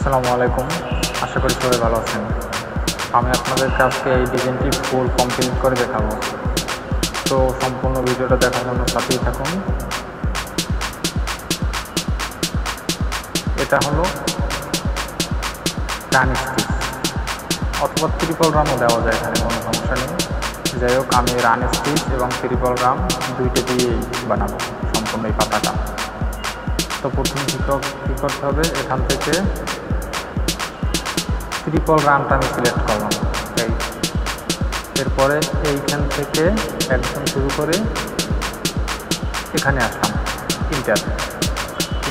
আসসালামু আলাইকুম, আশা করি সবাই ভালো আছেন। আমি আপনাদেরকে আজকে এই ডিজাইনটি ফুল কমপ্লিট করে দেখাবো। তো সম্পূর্ণ ভিডিওটা দেখার জন্য সাথেই থাকুন। এটা হলো রান স্টিচ অথবা ট্রিপল রানও দেওয়া যায়, এখানে কোনো সমস্যা নেই। যাই হোক, আমি রান স্টিচ এবং ট্রিপল রান দুইটা দিয়েই বানাবো সম্পূর্ণ এই পাতাটা। তো প্রথমে কী করতে হবে, এখান থেকে ট্রিপল রানটা আমি সিলেক্ট করলাম। এরপরে এইখান থেকে একদম শুরু করে এখানে আসলাম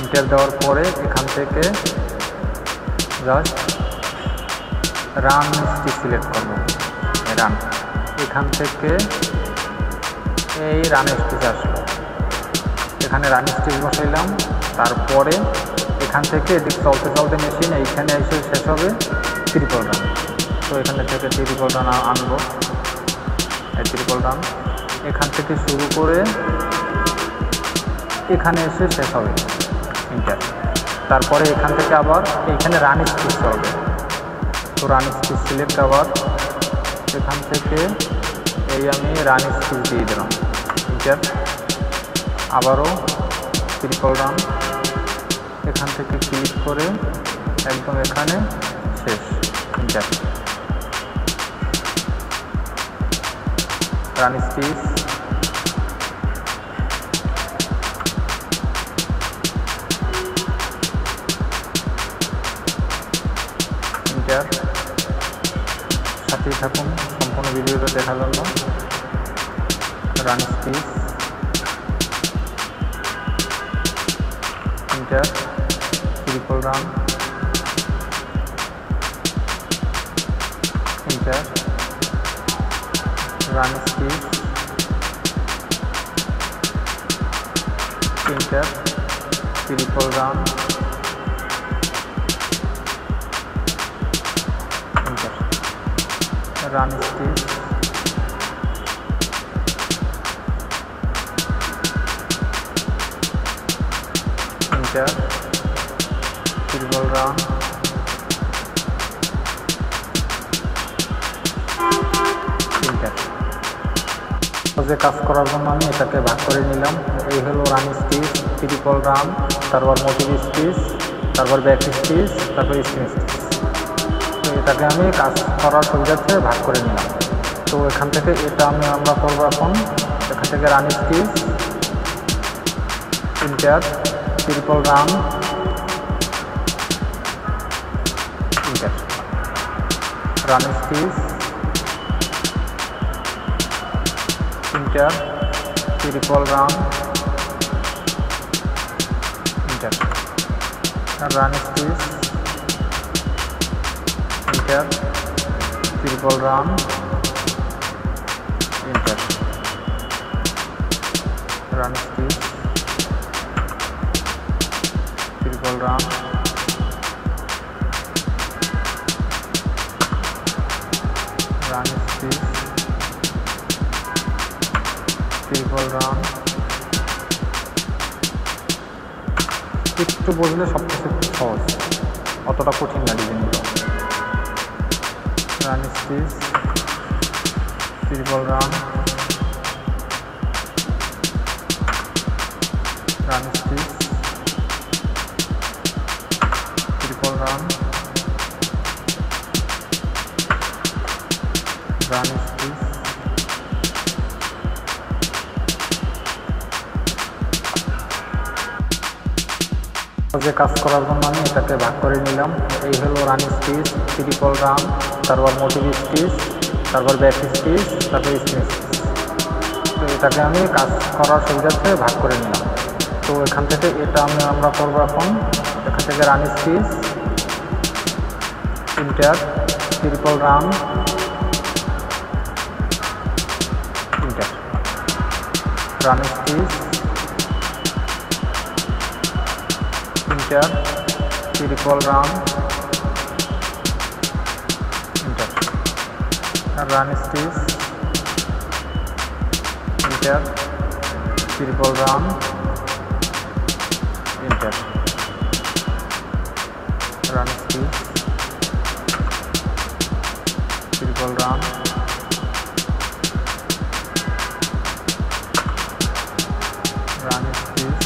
ইন্টার দেওয়ার পরে এখান থেকে জাস্ট রান স্টিচ সিলেক্ট করবো। রান এখান থেকে এই রান স্টিচ আসলো, এখানে রান স্টিচ বসাইলাম। তারপরে এখান থেকে এদিক চলতে চলতে মেশিন এইখানে এসে শেষ হবে ট্রিপল রান। তো এখানে থেকে ট্রিপল রান আনবো, এই ট্রিপল রান এখান থেকে শুরু করে এখানে এসে শেষ হবে ইন্টার। তারপরে এখান থেকে আবার এইখানে রান স্টিচ চলবে। তো রান স্টিচ সিলেক্ট, আবার এখান থেকে এই আমি রান স্টিচ দিয়ে দিলাম ইন্টার। আবারও ট্রিপল রান এখান থেকে ক্লিক করে একদম এখানে শেষ ইন্টার। Run stitch inter. সাথেই থাকুন সম্পূর্ণ ভিডিওটা দেখার জন্য। Run stitch inter, triple run inter, run stitch inter, triple run inter, run stitch inter, triple run inter. যে কাজ করার জন্য আমি এটাকে ভাগ করে নিলাম। এই হলো রান স্টিচ, ট্রিপল রান, তারপর মোটিভ স্টিচ, তারপর ব্যাক স্টিচ, তারপর স্প্রিং স্টিচ। তো এটাকে আমি কাজ করার সুবিধার্থে ভাগ করে নিলাম। তো এখান থেকে এটা আমরা করবো এখন। এখান থেকে run stitch inter, triple run inter, run stitch inter, triple run inter, run stitch inter, triple run inter, run stitch triple run run stitch triple run. একটু বললে সব কিছু সহজ, অতটা কঠিন না ডিজাইনগুলো। Run stitch triple run run stitch triple run run stitch যে কাজ করার জন্য আমি এটাকে ভাগ করে নিলাম। এই হলো রান স্টিচ, ট্রিপল রান, তারপর মোটিভ স্টিচ, তারপর ব্যাক স্টিচ, তারপর স্প্রিং স্টিচ। তো এটাকে আমি কাজ করার সুবিধার্থে ভাগ করে নিলাম। তো এখান থেকে এটা আমরা করবো এখন। এখান থেকে run stitch inter, triple run inter, run stitch inter, triple run inter, run stitch inter, triple run inter, run stitch, triple run, run stitch,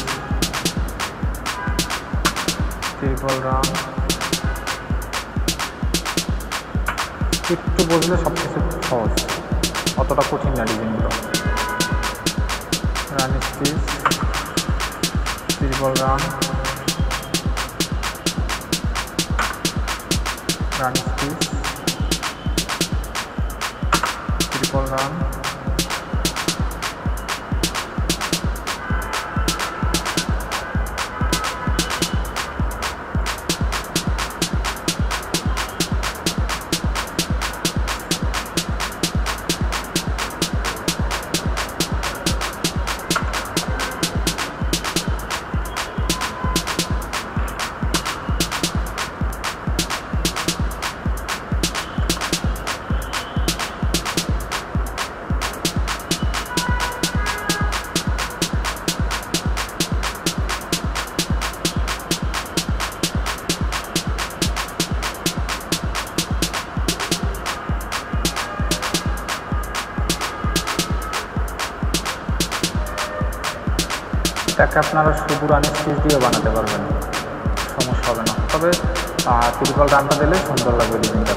triple run। একটু বুঝলে সব কিছু সহজ, অতটা কঠিন না ডিজাইনগুলো। Run stitch, triple run, run stitch, triple run, এটাকে আপনারা শুধু রান স্টিচ দিয়ে বানাতে পারবেন, সমস্যা হবে না। তবে ট্রিপল রানটা দিলে সুন্দর লাগবে ডিজাইনটা।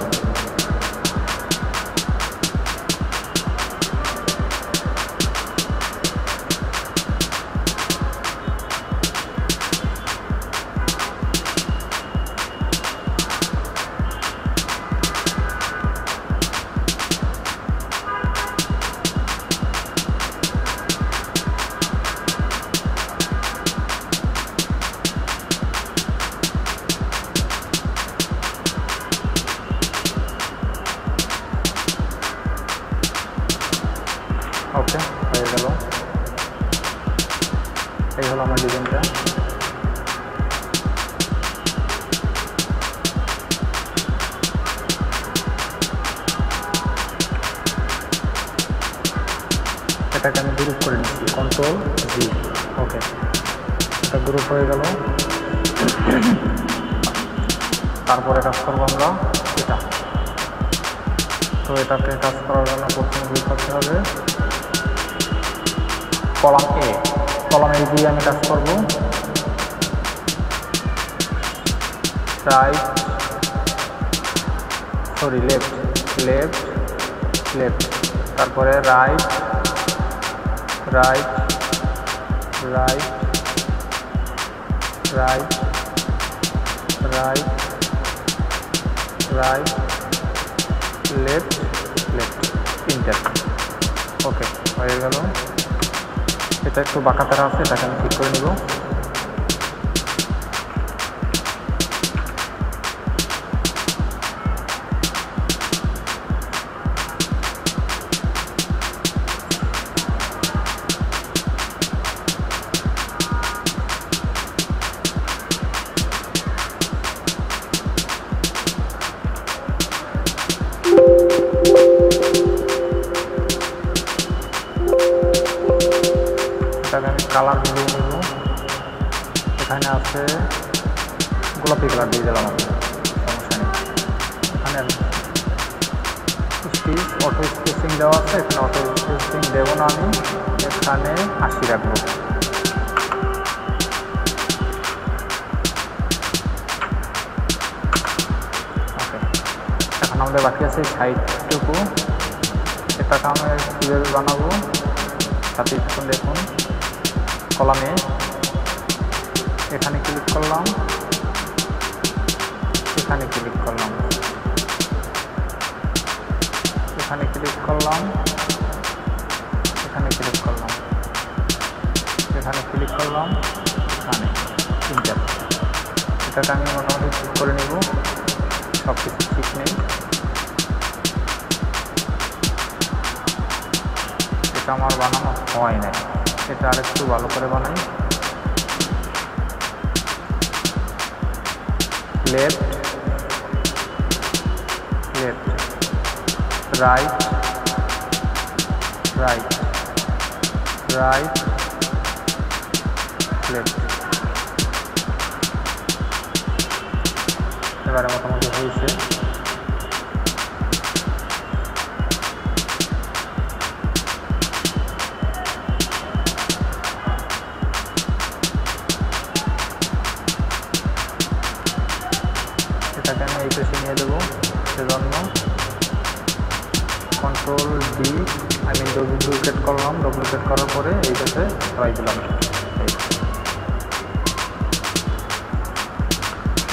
ওকে, হয়ে গেল। এই হলো আমার ডিজাইনটা। এটাকে আমি গ্রুপ করে নিচ্ছি, কন্ট্রোল জি। ওকে, এটা গ্রুপ হয়ে গেল। তারপরে কাজ করবো আমরা এটা। তো এটাকে কাজ করার জন্য প্রথমে ক্লিক করতে হবে কলাম এ। কলাম এ দিয়ে আমি কাজ করব right, sorry left, left, left, তারপরে right, right, right, right, right, right, left, left, তিনটা। ওকে, হয়ে গেল। এটা একটু বাঁকা তারা আছে, এটাকে আমি ঠিক করে নিব। এটাকে আমি কালার দিয়ে নেব। এখানে আছে গোলাপি কালার দিয়ে দিলাম, সমস্যা নেই। এখানে স্টিচ অটো স্টিচিং দেওয়া আছে, এখানে অটো স্টিচিং দেবো না আমি, এখানে 80 রাখবো। ওকে, এখন আমাদের বাকি আছে সাইডটুকু। এটাকে আমি কীভাবে বানাবো সাথে একটু দেখুন। কলামে এখানে ক্লিক করলাম, এখানে ক্লিক করলাম, এখানে ক্লিক করলাম, এখানে ক্লিক করলাম, এখানে ক্লিক করলাম, এখানে তিনটা। এটাকে আমি মোটামুটি ঠিক করে নেব, সব কিছু ঠিক নেই। এটা আমার বানানো হয় না, এটা আরেকটু ভালো করে বানাই। Left, left, right, right, right, left, এবারে মোটামুটি হয়েছে। এটাকে আমি এই পেশে নিয়ে দেবো, সেজন্য কন্ট্রোল ডি, আমি ডুপ্লিকেট করলাম, ডুপ্লিকেট করার পরে এই পেশে সরাই দিলাম।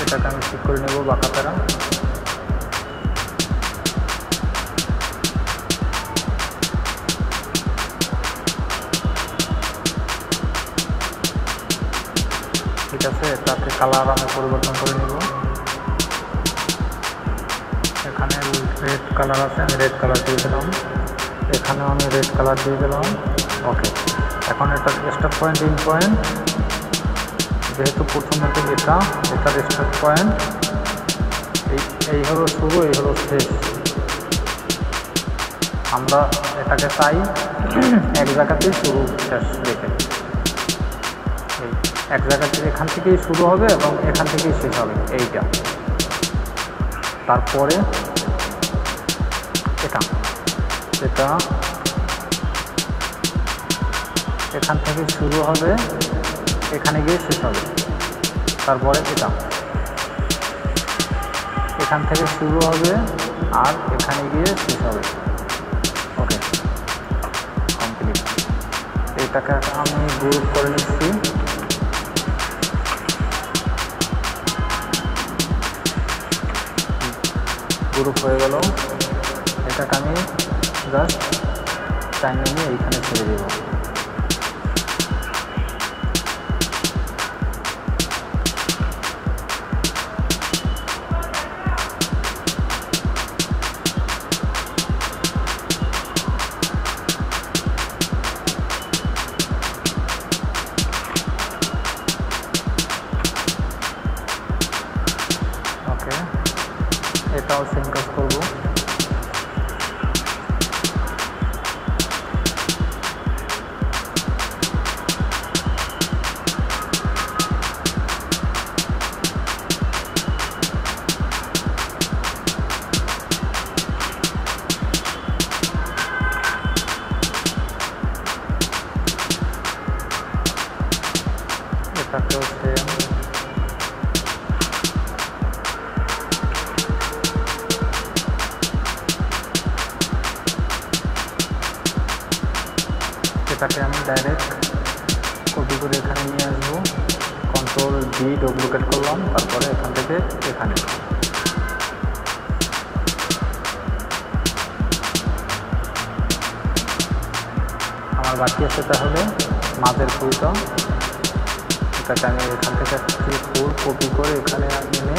এটাকে আমি ঠিক করে নেব বাঁকা প্যারা। ঠিক আছে, এটাকে কালার আমি পরিবর্তন করে নেব। এখানে রেড কালার আছে, আমি রেড কালার দিয়ে দিলাম, এখানেও আমি রেড কালার দিয়ে দিলাম। ওকে, এখন এটা স্টার্ট পয়েন্ট, ইন পয়েন্ট, যেহেতু প্রথমত এটার স্টার্ট পয়েন্ট, এই হলো শুরু, এই হলো শেষ। আমরা এটাকে চাই এক জায়গাতেই শুরু শেষ রেখে, এক জায়গাতে এখান থেকেই শুরু হবে এবং এখান থেকেই শেষ হবে এইটা। তারপরে এটা এখান থেকে শুরু হবে, এখানে গিয়ে শেষ হবে। তারপরে এটা এখান থেকে শুরু হবে আর এখানে গিয়ে শেষ হবে। ওকে, কমপ্লিট। এটাকে আমি গ্রুপ করে নিচ্ছি। গ্রুপ হয়ে গেল। এটাকে আমি জাস্ট টাইম নিয়ে এইখানে ছেড়ে দেব। ওকে, এটাও সেম কাজ করবো। এটাকেও সেম। এটাকে আমি ডাইরেক্ট কপি করে এখানে নিয়ে আসবো, কন্ট্রোল ডি, ডুপ্লিকেট করলাম, তারপরে এখান থেকে এখানে। আমার বাকি আছে তাহলে মাঝের ফুলটা। এটাকে আমি এখান থেকে একটি ফুল কপি করে এখানে এনে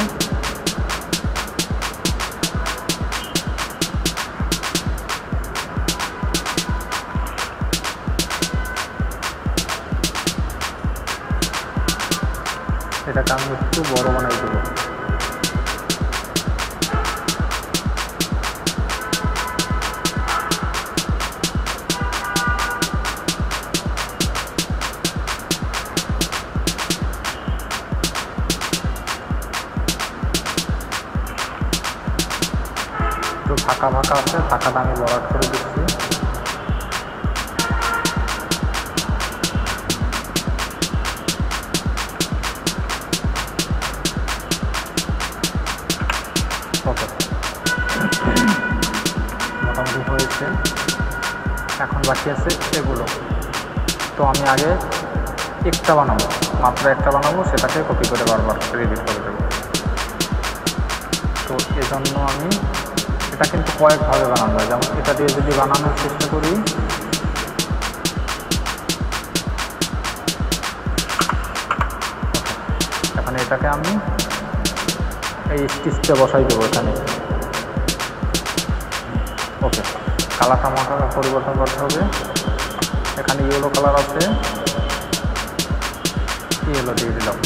এটাকে আমি একটু বড় বানাই দেব। একটু ফাঁকা ফাঁকা আছে, ফাঁকাটা আমি বরাট করে দিচ্ছি। ওকে, মোটামুটি হয়েছে। এখন বাকি আছে এগুলো। তো আমি আগে একটা বানাবো, মাত্র একটা বানাবো, সেটাকে কপি করে বারবার রিপিট করে দেবো। তো এজন্য আমি এটা কিন্তু কয়েকভাবে বানানো হয়, যেমন এটা দিয়ে যদি বানানোর চেষ্টা করি, এখন এটাকে আমি এই স্টিচটা বসাই দেবো এখানে। ওকে, কালারটা আমাকে পরিবর্তন করতে হবে। এখানে ইয়েলো কালার আছে, ইয়েলো দিয়ে দিলাম।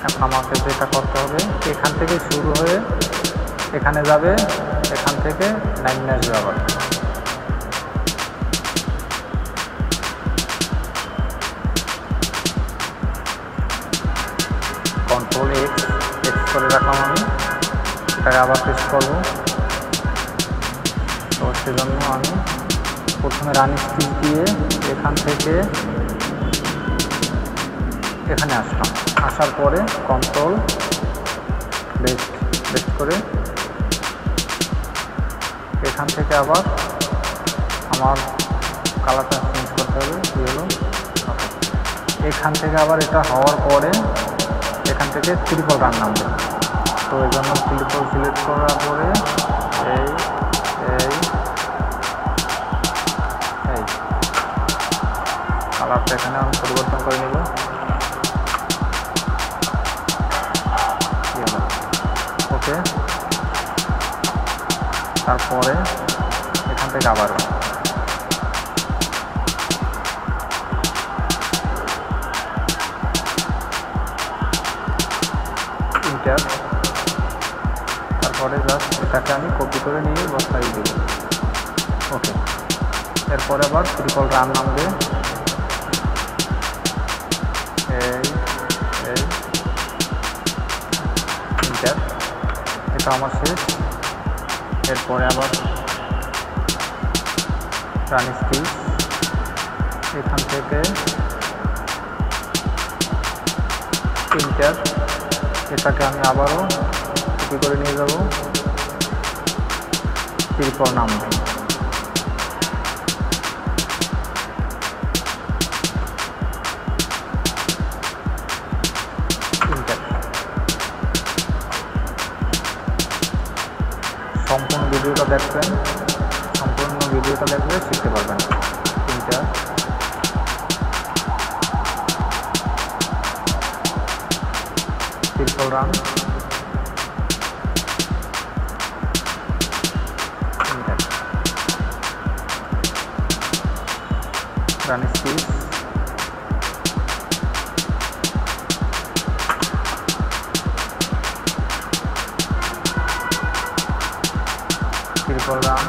এখন আমাকে যেটা করতে হবে, এখান থেকে শুরু হয়ে এখানে যাবে, এখান থেকে লাইন আসবে আবার। কন্ট্রোল কন্ট্রোল এক্স করে রাখলাম আমি, এটাকে আবার পেস্ট করব। তো সেজন্য আমি প্রথমে রান স্টিচ দিয়ে এখান থেকে এখানে আসলাম, আসার পরে কন্ট্রোল বেস্ট করে এখান থেকে আবার আমার কালারটা চেঞ্জ করতে হবে, কি হলো এখান থেকে আবার এটা হওয়ার পরে এখান থেকে ট্রিপল রান নামবে। তো এই জন্য ট্রিপল সিলেক্ট করার পরে এই কালারটা এখানে আমি পরিবর্তন করে নেব। ওকে, তারপরে এখান থেকে আবার ইন্টার, তারপরে জাস্ট এটাকে আমি কপি করে নিয়ে বসাই দেব। ওকে, এরপরে আবার ট্রিপল রান নামবে, ইন্টার, এটা আমার শেষ। এরপরে আবার রান স্টিচ, এখান থেকে ইন্টার, এটাকে আমি আবারও কপি করে নিয়ে যাব, ট্রিপল নামবে। সম্পূর্ণ ভিডিওটা দেখবেন, সম্পূর্ণ ভিডিওটা দেখলে শিখতে পারবেন। তিনটা triple run, run stitch, triple run,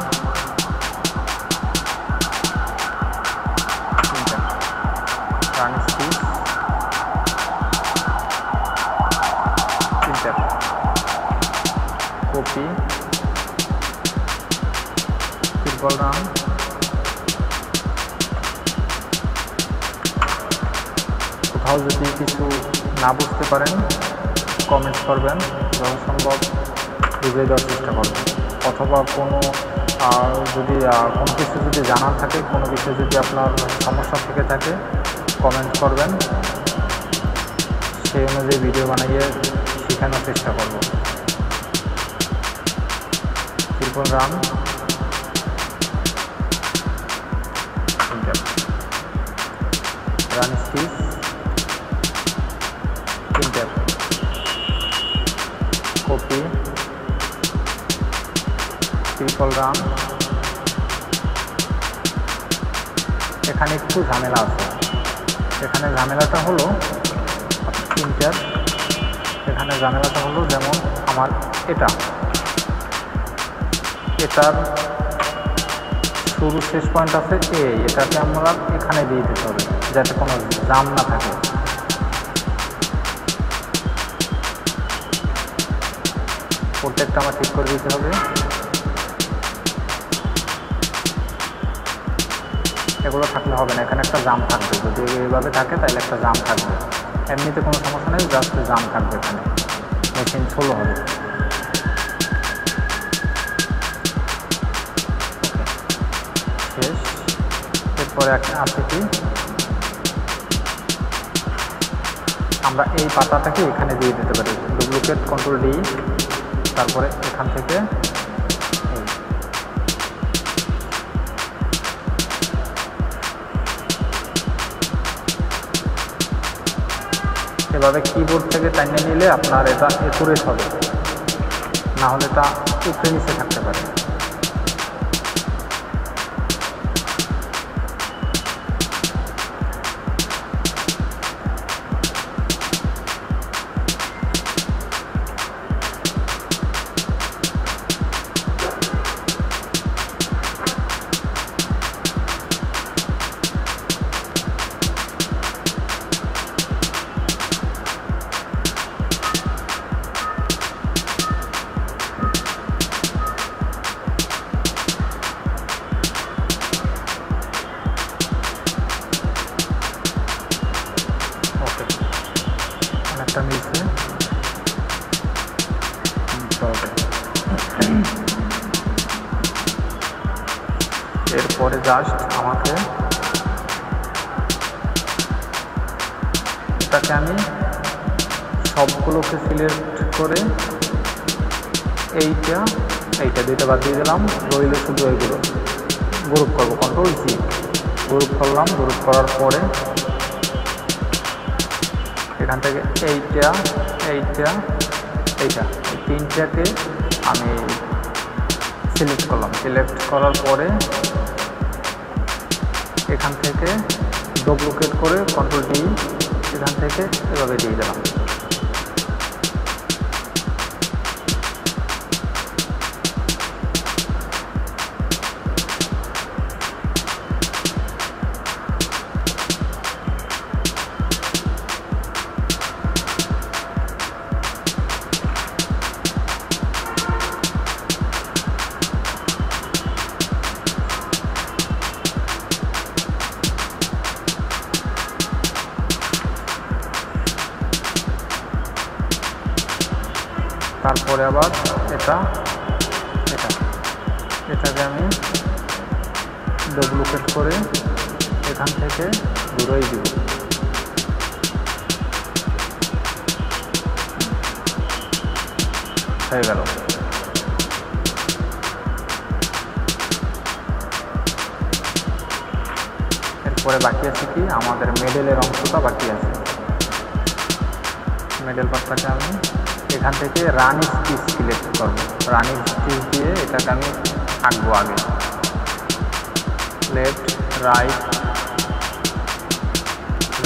run stitch, copy, triple run, কোথাও যদি কিছু না বুঝতে পারেন কমেন্টস করবেন, যত সম্ভব বুঝিয়ে দেওয়ার চেষ্টা করবেন। অথবা কোনো যদি কোনো কিছু যদি জানার থাকে, কোনো কিছু যদি আপনার সমস্যা থেকে থাকে কমেন্ট করবেন, সেই অনুযায়ী ভিডিও বানিয়ে শেখানোর চেষ্টা করব। Triple run, run stitch, inter, copy, triple run. এখানে একটু ঝামেলা আছে, এখানে ঝামেলাটা হলো ইন্টার, এখানে ঝামেলাটা হলো যেমন আমার এটার শুরু শেষ পয়েন্ট আছে এটাকে আমরা এখানে দিয়ে দিতে হবে যাতে কোনো জাম না থাকে। প্রত্যেকটা আমার ঠিক করে দিতে হবে। এগুলো থাকলে হবে না, এখানে একটা জাম থাকবে, যদি এইভাবে থাকে তাহলে একটা জাম থাকবে। এমনিতে কোনো সমস্যা নেই, জাস্ট জাম থাকবে, এখানে মেশিন স্লো হবে। শেষ। এরপরে আছে কি, আমরা এই পাতাটাকে এখানে দিয়ে দিতে পারি, ডুপ্লিকেট কন্ট্রোল ডি, তারপরে এখান থেকে এভাবে কিবোর্ড থেকে টানিয়ে নিলে আপনার এটা একুরেট হবে, না হলে এটা উপরে নিচে থাকতে পারে। এরপরে জাস্ট আমাকে এটাকে আমি সবগুলোকে সিলেক্ট করে এইটা দুইটা বাদ দিয়ে দিলাম, রইল শুধু এইগুলো। গ্রুপ করবো, কন্ট্রোল জি, গ্রুপ করলাম। গ্রুপ করার পরে এখান থেকে এইটা এই তিনটাকে আমি সিলেক্ট করলাম। সিলেক্ট করার পরে এখান থেকে ডুপ্লিকেট করে কন্ট্রোল ডি, এখান থেকে এভাবে দিয়ে দিলাম। তারপরে আবার এটাকে আমি ডুপ্লিকেট করে এখান থেকে ঘুরাই দিব। হয়ে গেল। এরপরে বাকি আছে কি, আমাদের মেডেলের অংশটা বাকি আছে। মেডেল পার্টটাকে আমি এখান থেকে রান স্টিচ সিলেক্ট করবো। রান স্টিচ দিয়ে এটাকে আমি আঁকবো আগে। Left right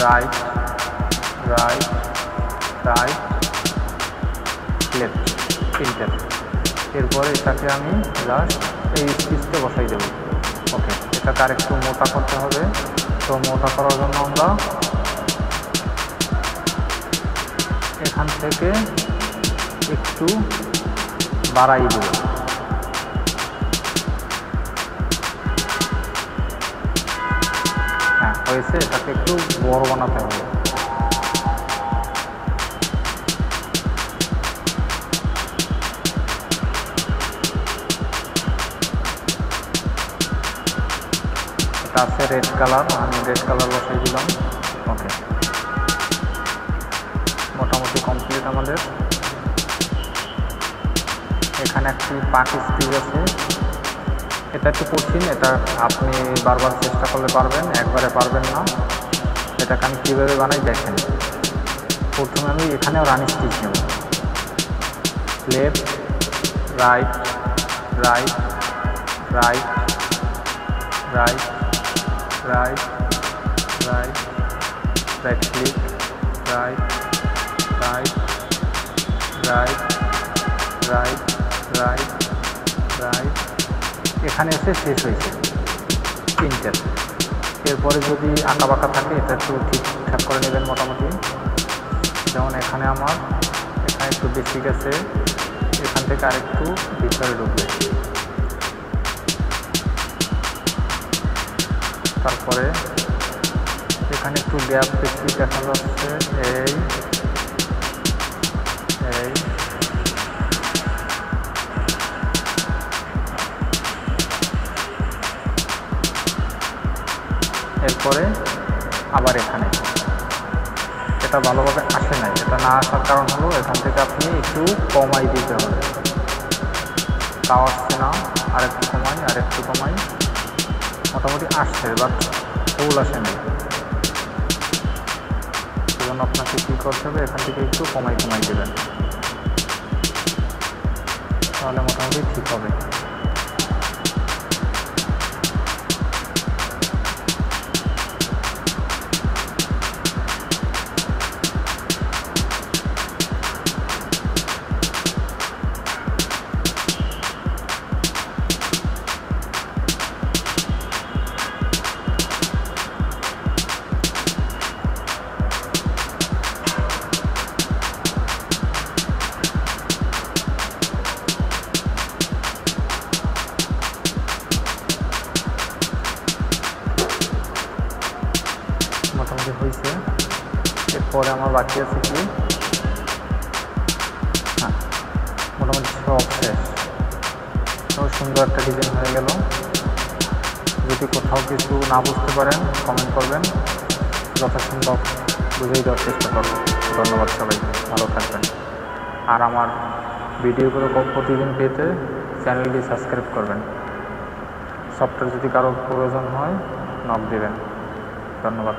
right right right left, তিনটে। এরপরে এটাকে আমি জাস্ট এই স্টিচটা বসাই দেবো। ওকে, এটাকে আর একটু মোটা করতে হবে। তো মোটা করার জন্য আমরা এখান থেকে একটু বাড়াই দেব। হ্যাঁ, হয়েছে। এটাকে একটু বড় বানাতে হবে। এটা আছে রেড কালার, আমি রেড কালার বসাই দিলাম। ওকে, মোটামুটি কমপ্লিট আমাদের। এখানে একটি পাক স্টিচ আছে, এটা একটু কঠিন। এটা আপনি বারবার চেষ্টা করলে পারবেন, একবারে পারবেন না। এটাকে আমি কীভাবে বানাই দেখেন। প্রথমে আমি এখানেও রান স্টিচ নেব। Left right right right right right right right click right right right right right right, এখানে এসে শেষ হয়েছে তিনটে। এরপরে যদি আঁকা বাঁকা থাকে এটা একটু ঠিকঠাক করে নেবেন মোটামুটি। যেমন এখানে আমার এখানে একটু বেশি গেছে, এখান থেকে আরেকটু ভিতরে ঢুকবে। তারপরে এখানে একটু গ্যাপ বেশি দেখা যাচ্ছে, এই এরপরে আবার এখানে এটা ভালোভাবে আসে নাই। এটা না আসার কারণ হলো এখান থেকে আপনি একটু কমাই দিতে হবে। তাও আসছে না, আরেকটু কমাই। মোটামুটি আসছে, বাট ফুল আসে নাই। সেজন্য আপনাকে কী করতে হবে, এখান থেকে একটু কমাই দেবেন, তাহলে মোটামুটি ঠিক হবে। মোটামুটি হয়েছে। এরপরে আমার বাকি আছে কি, হ্যাঁ মোটামুটি সব শেষ। খুব সুন্দর একটা ডিজাইন হয়ে গেল। যদি কোথাও কিছু না বুঝতে পারেন কমেন্ট করবেন, যথাসম্ভব বুঝিয়ে দেওয়ার চেষ্টা করব। ধন্যবাদ সবাইকে, ভালো থাকবেন। আর আমার ভিডিওগুলো প্রতিদিন পেতে চ্যানেলটি সাবস্ক্রাইব করবেন। সফটওয়্যার যদি কারো প্রয়োজন হয় নক দেবেন। ধন্যবাদ।